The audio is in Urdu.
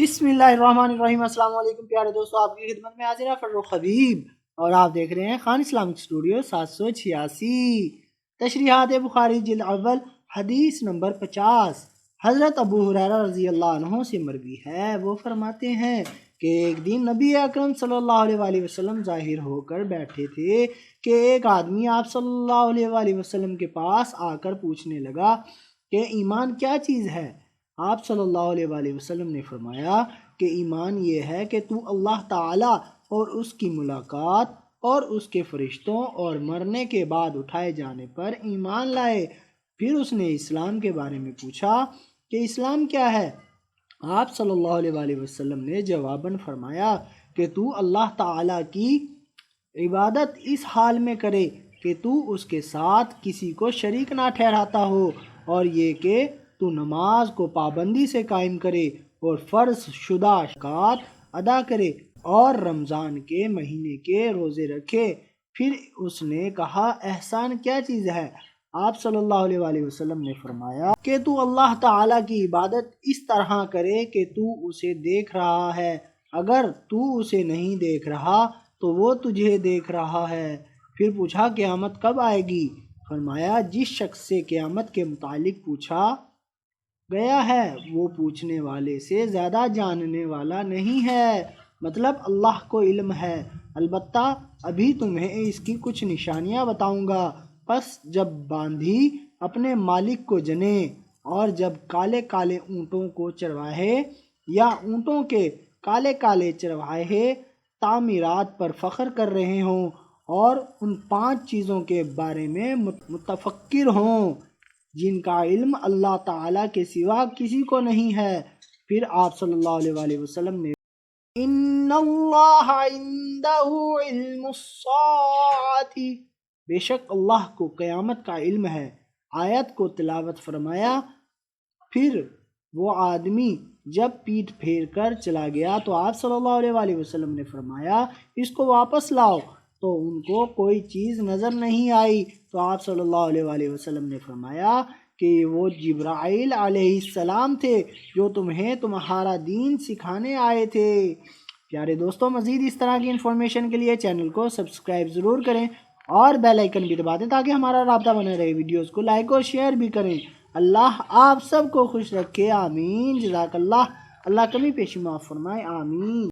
بسم اللہ الرحمن الرحیم۔ السلام علیکم پیارے دوستو، آپ کی خدمت میں حاضر ہے فروخ حبیب اور آپ دیکھ رہے ہیں خان اسلامک اسٹوڈیو 786۔ تشریحات بخاری جلد اول حدیث نمبر 50۔ حضرت ابو ہریرہ رضی اللہ عنہ سے مروی ہے، وہ فرماتے ہیں کہ ایک دن نبی اکرم صلی اللہ علیہ وآلہ وسلم ظاہر ہو کر بیٹھے تھے کہ ایک آدمی آپ صلی اللہ علیہ وآلہ وسلم کے پاس آ کر پوچھنے لگا کہ ایمان کیا چیز ہے؟ آپ صلی اللہ علیہ وآلہ وسلم نے فرمایا کہ ایمان یہ ہے کہ تو اللہ تعالیٰ اور اس کی ملاقات اور اس کے فرشتوں اور مرنے کے بعد اٹھائے جانے پر ایمان لائے۔ پھر اس نے اسلام کے بارے میں پوچھا کہ اسلام کیا ہے؟ آپ صلی اللہ علیہ وآلہ وسلم نے جواباً فرمایا کہ تو اللہ تعالیٰ کی عبادت اس حال میں کرے کہ تو اس کے ساتھ کسی کو شریک نہ ٹھہراتا ہو، اور یہ کہ تو نماز کو پابندی سے قائم کرے اور فرض شدہ زکوٰۃ ادا کرے اور رمضان کے مہینے کے روزے رکھے۔ پھر اس نے کہا احسان کیا چیز ہے؟ آپ صلی اللہ علیہ وآلہ وسلم نے فرمایا کہ تو اللہ تعالیٰ کی عبادت اس طرح کرے کہ تو اسے دیکھ رہا ہے، اگر تو اسے نہیں دیکھ رہا تو وہ تجھے دیکھ رہا ہے۔ پھر پوچھا قیامت کب آئے گی؟ فرمایا جس شخص سے قیامت کے متعلق پوچھا گیا ہے وہ پوچھنے والے سے زیادہ جاننے والا نہیں ہے، مطلب اللہ کو علم ہے، البتہ ابھی تمہیں اس کی کچھ نشانیاں بتاؤں گا۔ پس جب باندھی اپنے مالک کو جنے، اور جب کالے کالے اونٹوں کو چرواہے یا اونٹوں کے کالے کالے چرواہے تعمیرات پر فخر کر رہے ہوں اور ان 5 چیزوں کے بارے میں متفکر ہوں جن کا علم اللہ تعالیٰ کے سوا کسی کو نہیں ہے۔ پھر آپ صلی اللہ علیہ وآلہ وسلم نے ان اللہ عندہ علم الساعۃ، بے شک اللہ کو قیامت کا علم ہے، آیت کو تلاوت فرمایا۔ پھر وہ آدمی جب پیٹھ پھیر کر چلا گیا تو آپ صلی اللہ علیہ وآلہ وسلم نے فرمایا اس کو واپس لاؤ، تو ان کو کوئی چیز نظر نہیں آئی، تو آپ صلی اللہ علیہ وآلہ وسلم نے فرمایا کہ وہ جبرائیل علیہ السلام تھے جو تمہیں تمہارا دین سکھانے آئے تھے۔ پیارے دوستوں، مزید اس طرح کی انفارمیشن کے لیے چینل کو سبسکرائب ضرور کریں اور بیل آئیکن بھی دبا دیں تاکہ ہمارا رابطہ بنے رہے۔ ویڈیوز کو لائک اور شیئر بھی کریں۔ اللہ آپ سب کو خوش رکھے، آمین۔ جزاک اللہ، اللہ کمی پیشی معاف فرمائے، آمین۔